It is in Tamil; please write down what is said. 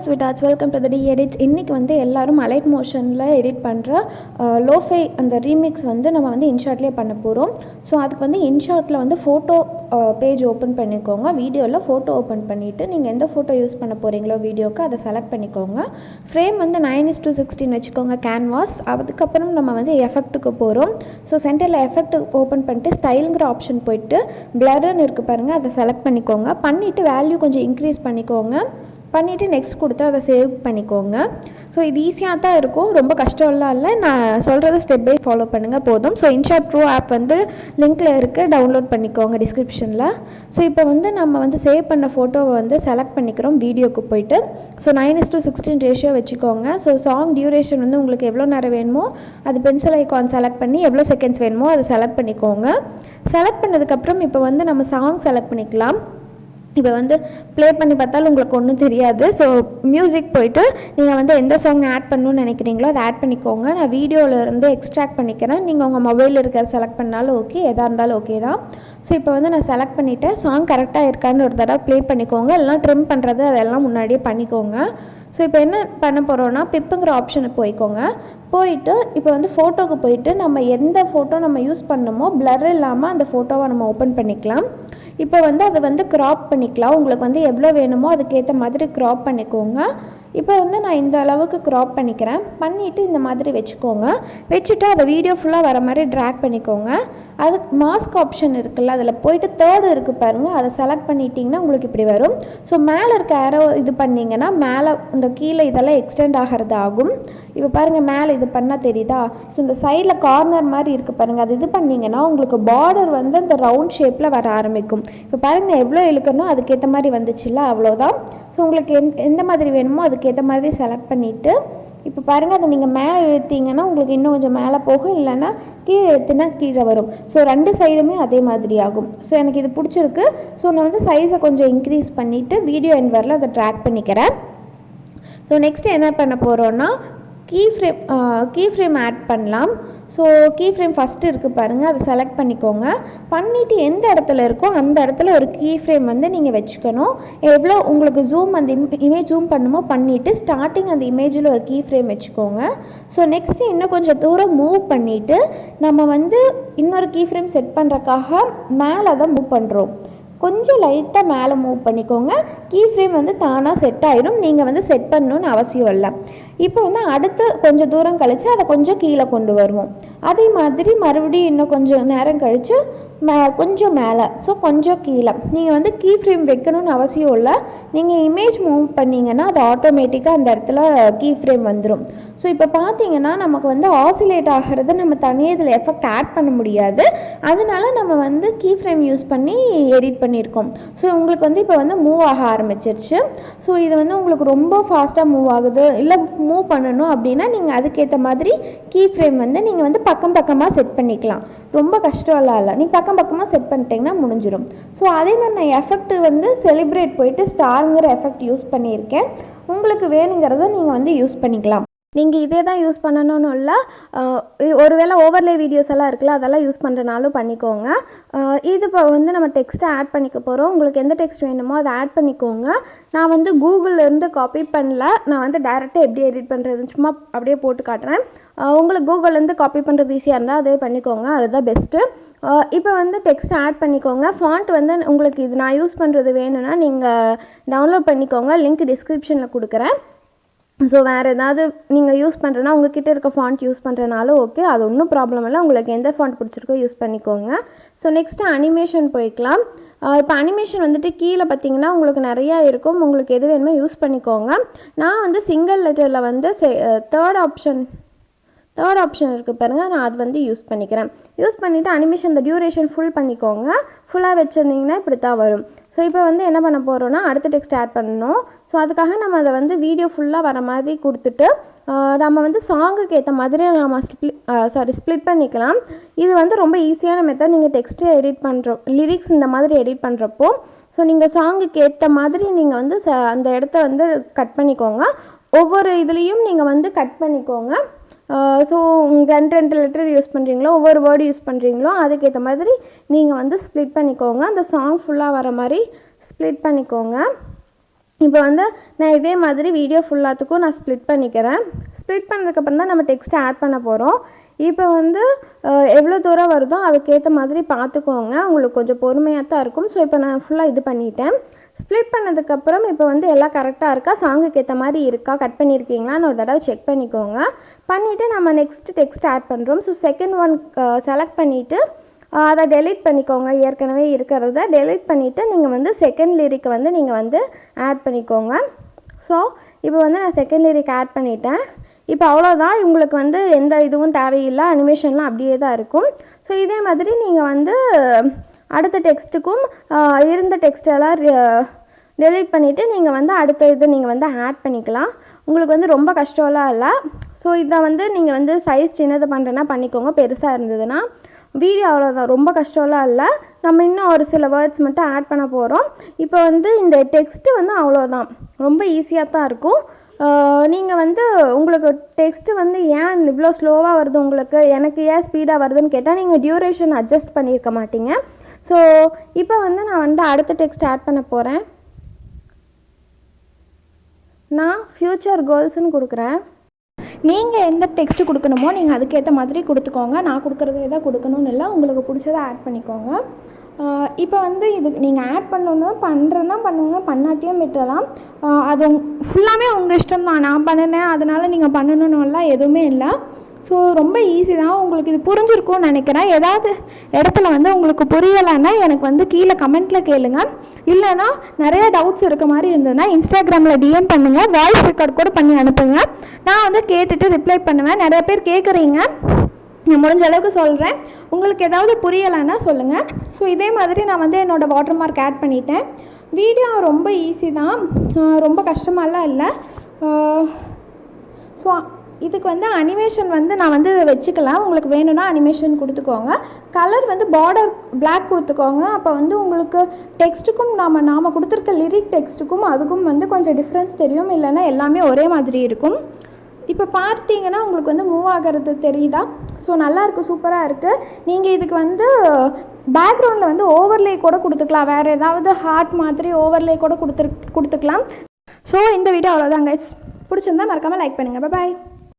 ஸ்வீட்டார்ட்ஸ் வெல்கம் டு தி எடிட்ஸ். இன்றைக்கி வந்து எல்லோரும் அலைட் மோஷனில் எடிட் பண்ணுற லோஃபை அந்த ரீமிக்ஸ் வந்து நம்ம வந்து இன்ஷாட்லேயே பண்ண போகிறோம். ஸோ அதுக்கு வந்து இன்ஷாட்டில் வந்து ஃபோட்டோ பேஜ் ஓப்பன் பண்ணிக்கோங்க. வீடியோவில் ஃபோட்டோ ஓப்பன் பண்ணிவிட்டு நீங்கள் எந்த ஃபோட்டோ யூஸ் பண்ண போகிறீங்களோ வீடியோக்கு அதை செலக்ட் பண்ணிக்கோங்க. ஃப்ரேம் வந்து 9:16 வச்சுக்கோங்க கேன்வாஸ். அதுக்கப்புறம் நம்ம வந்து எஃபெக்ட்டுக்கு போகிறோம். ஸோ சென்டரில் எஃபெக்ட் ஓப்பன் பண்ணிட்டு ஸ்டைலுங்கிற ஆப்ஷன் போயிட்டு பிளர்ன்னு இருக்குது பாருங்கள், அதை செலக்ட் பண்ணிக்கோங்க. பண்ணிவிட்டு வேல்யூ கொஞ்சம் இன்க்ரீஸ் பண்ணிக்கோங்க. பண்ணிவிட்டு நெக்ஸ்ட் கொடுத்து அதை சேவ் பண்ணிக்கோங்க. ஸோ இது ஈஸியாக தான் இருக்கும், ரொம்ப கஷ்டம்லாம் இல்லை. நான் சொல்கிறத ஸ்டெப் பை ஃபாலோ பண்ணுங்கள் போதும். ஸோ இன்ஷாட் ப்ரோ ஆப் வந்து லிங்க்கில் இருக்குது, டவுன்லோட் பண்ணிக்கோங்க டிஸ்கிரிப்ஷனில். ஸோ இப்போ வந்து நம்ம வந்து சேவ் பண்ண ஃபோட்டோவை வந்து செலக்ட் பண்ணிக்கிறோம் வீடியோக்கு போய்ட்டு. ஸோ 9:16 ரேஷியோ வச்சுக்கோங்க. ஸோ சாங் டியூரேஷன் வந்து உங்களுக்கு எவ்வளோ நேரம் வேணுமோ அது பென்சில் ஐகான் செலக்ட் பண்ணி எவ்வளோ செகண்ட்ஸ் வேணுமோ அதை செலக்ட் பண்ணிக்கோங்க. செலக்ட் பண்ணதுக்கப்புறம் இப்போ வந்து நம்ம சாங் செலக்ட் பண்ணிக்கலாம். இப்போ வந்து ப்ளே பண்ணி பார்த்தாலும் உங்களுக்கு ஒன்றும் தெரியாது. ஸோ மியூசிக் போய்ட்டு நீங்கள் வந்து எந்த சாங் ஆட் பண்ணணும்னு நினைக்கிறீங்களோ அதை ஆட் பண்ணிக்கோங்க. நான் வீடியோவிலேருந்து எக்ஸ்ட்ராக்ட் பண்ணிக்கிறேன். நீங்கள் உங்கள் மொபைலில் இருக்கிற செலக்ட் பண்ணாலும் ஓகே, எதாக இருந்தாலும் ஓகே தான். ஸோ இப்போ வந்து நான் செலக்ட் பண்ணிவிட்டேன். சாங் கரெக்டாக இருக்கான்னு ஒரு தடவை ப்ளே பண்ணிக்கோங்க. எல்லாம் ட்ரிம் பண்ணுறது அதெல்லாம் முன்னாடியே பண்ணிக்கோங்க. ஸோ இப்போ என்ன பண்ண போகிறோன்னா பிப்புங்கிற ஆப்ஷனுக்கு போய்க்கோங்க. போயிட்டு இப்போ வந்து ஃபோட்டோவுக்கு போயிட்டு நம்ம எந்த ஃபோட்டோ நம்ம யூஸ் பண்ணணுமோ பிளர் இல்லாமல் அந்த ஃபோட்டோவை நம்ம ஓப்பன் பண்ணிக்கலாம். இப்போ வந்து அதை வந்து க்ராப் பண்ணிக்கலாம். உங்களுக்கு வந்து எவ்வளோ வேணுமோ அதுக்கேற்ற மாதிரி க்ராப் பண்ணிக்கோங்க. இப்போ வந்து நான் இந்த அளவுக்கு க்ராப் பண்ணிக்கிறேன். பண்ணிவிட்டு இந்த மாதிரி வச்சுக்கோங்க. வச்சுட்டு அதை வீடியோ ஃபுல்லாக வர மாதிரி ட்ராக் பண்ணிக்கோங்க. அதுக்கு மாஸ்க் ஆப்ஷன் இருக்குல்ல, அதில் போய்ட்டு தேர்டு இருக்குது பாருங்கள், அதை செலக்ட் பண்ணிட்டீங்கன்னா உங்களுக்கு இப்படி வரும். ஸோ மேலே இருக்க ஏரோ இது பண்ணிங்கன்னா மேலே இந்த கீழே இதெல்லாம் எக்ஸ்டெண்ட் ஆகிறது ஆகும். இப்போ பாருங்கள் மேலே இது பண்ணால் தெரியுதா? ஸோ இந்த சைடில் கார்னர் மாதிரி இருக்குது பாருங்கள், அது இது பண்ணிங்கன்னா உங்களுக்கு பார்டர் வந்து இந்த ரவுண்ட் ஷேப்பில் வர ஆரம்பிக்கும். இப்போ பாருங்கள் நான் எவ்வளோ இழுக்கணும் அதுக்கேற்ற மாதிரி வந்துச்சுல்ல, அவ்வளோதான். ஸோ உங்களுக்கு எந்த மாதிரி வேணுமோ அதுக்கேற்ற மாதிரி செலக்ட் பண்ணிவிட்டு இப்போ பாருங்கள் அதை நீங்கள் மேலே இழுத்தீங்கன்னா உங்களுக்கு இன்னும் கொஞ்சம் மேலே போகும், இல்லைன்னா கீழே இழுத்துனா கீழே வரும். ஸோ ரெண்டு சைடுமே அதே மாதிரி ஆகும். ஸோ எனக்கு இது பிடிச்சிருக்கு. ஸோ நான் வந்து சைஸை கொஞ்சம் இன்க்ரீஸ் பண்ணிவிட்டு வீடியோ எண்ட் வரல அதை ட்ராக் பண்ணிக்கிறேன். ஸோ நெக்ஸ்ட்டு என்ன பண்ண போகிறோன்னா கீ ஃப்ரேம் ஆட் பண்ணலாம். ஸோ கீ ஃப்ரேம் ஃபஸ்ட்டு இருக்குது பாருங்கள், அதை செலக்ட் பண்ணிக்கோங்க. பண்ணிவிட்டு எந்த இடத்துல இருக்கோ அந்த இடத்துல ஒரு கீ ஃப்ரேம் வந்து நீங்கள் வச்சுக்கணும். எவ்வளோ உங்களுக்கு ஜூம் அந்த இமேஜ் ஜூம் பண்ணுமோ பண்ணிவிட்டு ஸ்டார்டிங் அந்த இமேஜில் ஒரு கீ ஃப்ரேம் வச்சுக்கோங்க. ஸோ நெக்ஸ்ட்டு இன்னும் கொஞ்சம் தூரம் மூவ் பண்ணிவிட்டு நம்ம வந்து இன்னொரு கீ ஃப்ரேம் செட் பண்ணுறக்காக மேலே தான் மூவ் பண்ணுறோம். கொஞ்சம் லைட்டாக மேலே மூவ் பண்ணிக்கோங்க. கீ ஃப்ரேம் வந்து தானாக செட் ஆகிடும், நீங்கள் வந்து செட் பண்ணணுன்னு அவசியம் இல்லை. இப்போ வந்து அடுத்து கொஞ்சம் தூரம் கழித்து அதை கொஞ்சம் கீழே கொண்டு வருவோம். அதே மாதிரி மறுபடியும் இன்னும் கொஞ்சம் நேரம் கழித்து கொஞ்சம் மேலே, ஸோ கொஞ்சம் கீழே. நீங்கள் வந்து கீ ஃப்ரேம் வைக்கணும்னு அவசியம் இல்லை. நீங்கள் இமேஜ் மூவ் பண்ணிங்கன்னா அது ஆட்டோமேட்டிக்காக அந்த இடத்துல கீ ஃப்ரேம் வந்துடும். ஸோ இப்போ பார்த்தீங்கன்னா நமக்கு வந்து ஆசிலேட் ஆகிறது நம்ம தனியாக இதில் எஃபெக்ட் ஆட் பண்ண முடியாது. அதனால நம்ம வந்து கீ ஃப்ரேம் யூஸ் பண்ணி எடிட் பண்ணியிருக்கோம். ஸோ உங்களுக்கு வந்து இப்போ வந்து மூவ் ஆக ஆரம்பிச்சிருச்சு. ஸோ இது வந்து உங்களுக்கு ரொம்ப ஃபாஸ்ட்டாக மூவ் ஆகுது இல்லை மூவ் பண்ணணும் அப்படின்னா நீங்கள் அதுக்கேற்ற மாதிரி கீ ஃப்ரேம் வந்து நீங்கள் வந்து பக்கம் பக்கமாக செட் பண்ணிக்கலாம். ரொம்ப கஷ்டம்லாம் இல்லை, நீங்கள் பக்கமாக செட் பண்ணிட்டீங்கன்னா முடிஞ்சிடும். ஸோ அதே மாதிரி நான் எஃபெக்ட் வந்து செலிப்ரேட் போயிட்டு ஸ்டாருங்கிற எஃபெக்ட் யூஸ் பண்ணியிருக்கேன். உங்களுக்கு வேணுங்கிறத நீங்கள் வந்து யூஸ் பண்ணிக்கலாம். நீங்கள் இதே தான் யூஸ் பண்ணணும்னு இல்லை, ஒருவேளை ஓவர்லே வீடியோஸ் எல்லாம் இருக்குல்ல அதெல்லாம் யூஸ் பண்ணுறனாலும் பண்ணிக்கோங்க. இது இப்போ வந்து நம்ம டெக்ஸ்ட்டை ஆட் பண்ணிக்க போகிறோம். உங்களுக்கு எந்த டெக்ஸ்ட் வேணுமோ அதை ஆட் பண்ணிக்கோங்க. நான் வந்து கூகுள்லேருந்து காப்பி பண்ணல, நான் வந்து டைரெக்டாக எப்படி எடிட் பண்ணுறதுன்னு சும்மா அப்படியே போட்டு காட்டுறேன். உங்களுக்கு கூகுள்லேருந்து காப்பி பண்ணுறது ஈஸியாக இருந்தால் அதே பண்ணிக்கோங்க, அதுதான் பெஸ்ட்டு. இப்போ வந்து டெக்ஸ்ட் ஆட் பண்ணிக்கோங்க. ஃபாண்ட் வந்து உங்களுக்கு இது நான் யூஸ் பண்ணுறது வேணும்னா நீங்கள் டவுன்லோட் பண்ணிக்கோங்க, லிங்க் டிஸ்கிரிப்ஷனில் கொடுக்குறேன். ஸோ வேறு ஏதாவது நீங்கள் யூஸ் பண்ணுறேன்னா உங்கள்கிட்ட இருக்க ஃபாண்ட் யூஸ் பண்ணுறனாலும் ஓகே, அது ஒன்றும் ப்ராப்ளம் இல்லை. உங்களுக்கு எந்த ஃபாண்ட் பிடிச்சிருக்கோ யூஸ் பண்ணிக்கோங்க. ஸோ நெக்ஸ்ட்டு அனிமேஷன் போய்க்கலாம். இப்போ அனிமேஷன் வந்துட்டு கீழே பார்த்தீங்கன்னா உங்களுக்கு நிறையா இருக்கும், உங்களுக்கு எது வேணுமோ யூஸ் பண்ணிக்கோங்க. நான் வந்து சிங்கிள் லெட்டரில் வந்து தேர்ட் ஆப்ஷன் இருக்குது பாருங்கள், நான் அது வந்து யூஸ் பண்ணிக்கிறேன். யூஸ் பண்ணிவிட்டு அனிமேஷன் இந்த டியூரேஷன் ஃபுல் பண்ணிக்கோங்க. ஃபுல்லாக வச்சுருந்தீங்கன்னா இப்படி தான் வரும். ஸோ இப்போ வந்து என்ன பண்ண போகிறோன்னா அடுத்த டெக்ஸ்ட் ஆட் பண்ணணும். ஸோ அதுக்காக நம்ம அதை வந்து வீடியோ ஃபுல்லாக வர மாதிரி கொடுத்துட்டு நம்ம வந்து சாங்குக்கு ஏற்ற மாதிரி நம்ம ஸ்ப்ளிட் பண்ணிக்கலாம். இது வந்து ரொம்ப ஈஸியான மெத்தட். நீங்கள் டெக்ஸ்ட்டு எடிட் லிரிக்ஸ் இந்த மாதிரி எடிட் பண்ணுறப்போ ஸோ நீங்கள் சாங்குக்கு ஏற்ற மாதிரி நீங்கள் வந்து அந்த இடத்த வந்து கட் பண்ணிக்கோங்க. ஒவ்வொரு இதுலேயும் நீங்கள் வந்து கட் பண்ணிக்கோங்க. ஸோ ரெண்டு லெட்டர் யூஸ் பண்ணுறீங்களோ ஒவ்வொரு வேர்டு யூஸ் பண்ணுறீங்களோ அதுக்கேற்ற மாதிரி நீங்கள் வந்து ஸ்ப்ளிட் பண்ணிக்கோங்க. அந்த சாங் ஃபுல்லாக வர மாதிரி ஸ்ப்ளிட் பண்ணிக்கோங்க. இப்போ வந்து நான் இதே மாதிரி வீடியோ ஃபுல்லாத்துக்கும் நான் ஸ்ப்ளிட் பண்ணிக்கிறேன். ஸ்ப்ளிட் பண்ணதுக்கப்புறம் தான் நம்ம டெக்ஸ்ட்டை ஆட் பண்ண போகிறோம். இப்போ வந்து எவ்வளோ தூரம் வருதோ அதுக்கேற்ற மாதிரி பார்த்துக்கோங்க. உங்களுக்கு கொஞ்சம் பொறுமையாக தான் இருக்கும். ஸோ இப்போ நான் ஃபுல்லாக இது பண்ணிட்டேன். ஸ்ப்ளிட் பண்ணதுக்கப்புறம் இப்போ வந்து எல்லாம் கரெக்டாக இருக்கா, சாங்குக்கு ஏற்ற மாதிரி இருக்கா, கட் பண்ணியிருக்கீங்களான்னு ஒரு தடவை செக் பண்ணிக்கோங்க. பண்ணிவிட்டு நம்ம நெக்ஸ்ட்டு டெக்ஸ்ட் ஆட் பண்ணுறோம். ஸோ செகண்ட் ஒன் செலக்ட் பண்ணிவிட்டு அதை டெலீட் பண்ணிக்கோங்க. ஏற்கனவே இருக்கிறத டெலீட் பண்ணிவிட்டு நீங்கள் வந்து செகண்ட் லிரிக்கை வந்து நீங்கள் வந்து ஆட் பண்ணிக்கோங்க. ஸோ இப்போ வந்து நான் செகண்ட் லிரிக் ஆட் பண்ணிட்டேன். இப்போ அவ்வளோதான். உங்களுக்கு வந்து எந்த இதுவும் தேவையில்லை, அனிமேஷன்லாம் அப்படியே தான் இருக்கும். ஸோ இதே மாதிரி நீங்கள் வந்து அடுத்த டெக்ஸ்ட்டுக்கும் இருந்த டெக்ஸ்டெல்லாம் டெலீட் பண்ணிவிட்டு நீங்கள் வந்து அடுத்த இது நீங்கள் வந்து ஆட் பண்ணிக்கலாம். உங்களுக்கு வந்து ரொம்ப கஷ்டம்லாம் இல்லை. ஸோ இதை வந்து நீங்கள் வந்து சைஸ் சின்னது பண்ணுறேன்னா பண்ணிக்கோங்க, பெருசாக இருந்ததுன்னா. வீடியோ அவ்வளோதான், ரொம்ப கஷ்டம்லாம் இல்லை. நம்ம இன்னும் ஒரு சில வேர்ட்ஸ் மட்டும் ஆட் பண்ண போகிறோம். இப்போ வந்து இந்த டெக்ஸ்ட்டு வந்து அவ்வளோதான், ரொம்ப ஈஸியாக தான் இருக்கும். நீங்கள் வந்து உங்களுக்கு டெக்ஸ்ட்டு வந்து ஏன் இவ்வளோ ஸ்லோவாக வருது, உங்களுக்கு எனக்கு ஏன் ஸ்பீடாக வருதுன்னு கேட்டால் நீங்கள் டியூரேஷன் அட்ஜஸ்ட் பண்ணியிருக்க மாட்டீங்க. ஸோ இப்போ வந்து நான் வந்து அடுத்த டெக்ஸ்ட் ஆட் பண்ண போகிறேன். நான் ஃப்யூச்சர் கோல்ஸ்ன்னு கொடுக்குறேன். நீங்கள் எந்த டெக்ஸ்ட்டு கொடுக்கணுமோ நீங்கள் அதுக்கேற்ற மாதிரி கொடுத்துக்கோங்க. நான் கொடுக்குறதே தான் கொடுக்கணும்னு இல்லை, உங்களுக்கு பிடிச்சதை ஆட் பண்ணிக்கோங்க. இப்போ வந்து இது நீங்கள் ஆட் பண்ணணும், பண்ணுறேன்னா பண்ணுங்க, பண்ணாட்டியும் விட்டுடலாம். அது ஃபுல்லாமே உங்கள் இஷ்டம் தான். நான் பண்ணினேன் அதனால் நீங்கள் பண்ணணும்னுலாம் எதுவுமே இல்லை. ஸோ ரொம்ப ஈஸி தான். உங்களுக்கு இது புரிஞ்சிருக்கும்னு நினைக்கிறேன். ஏதாவது இடத்துல வந்து உங்களுக்கு புரியலைன்னா எனக்கு வந்து கீழே கமெண்ட்டில் கேளுங்க. இல்லைனா நிறைய டவுட்ஸ் இருக்க மாதிரி இருந்ததுன்னா இன்ஸ்டாகிராமில் டிஎம் பண்ணுங்கள், வாய்ஸ் ரெக்கார்ட் கூட பண்ணி அனுப்புங்க. நான் வந்து கேட்டுட்டு ரிப்ளை பண்ணுவேன். நிறைய பேர் கேட்குறீங்க, நான் முடிஞ்ச அளவுக்கு சொல்கிறேன். உங்களுக்கு ஏதாவது புரியலைன்னா சொல்லுங்கள். ஸோ இதே மாதிரி நான் வந்து என்னோடய வாட்டர் மார்க் ஆட் பண்ணிட்டேன். வீடியோ ரொம்ப ஈஸி தான், ரொம்ப கஷ்டமாலாம் இல்லை. ஸோ இதுக்கு வந்து அனிமேஷன் வந்து நான் வந்து வச்சுக்கலாம். உங்களுக்கு வேணும்னா அனிமேஷன் கொடுத்துக்கோங்க. கலர் வந்து பார்டர் பிளாக் கொடுத்துக்கோங்க. அப்போ வந்து உங்களுக்கு டெக்ஸ்ட்டுக்கும் நாம் கொடுத்துருக்க லிரிக் டெக்ஸ்ட்டுக்கும் அதுக்கும் வந்து கொஞ்சம் டிஃப்ரென்ஸ் தெரியும். இல்லைன்னா எல்லாமே ஒரே மாதிரி இருக்கும். இப்போ பார்த்தீங்கன்னா உங்களுக்கு வந்து மூவ் ஆகிறது தெரியுதா? ஸோ நல்லாயிருக்கு, சூப்பராக இருக்குது. நீங்கள் இதுக்கு வந்து பேக்ரவுண்டில் வந்து ஓவர்லே கூட கொடுத்துக்கலாம். வேறு ஏதாவது ஹார்ட் மாதிரி ஓவர்லே கூட கொடுத்துக்கலாம். ஸோ இந்த வீடியோ அவ்வளோதான் கைஸ். பிடிச்சிருந்தா மறக்காமல் லைக் பண்ணுங்கள். பாய்.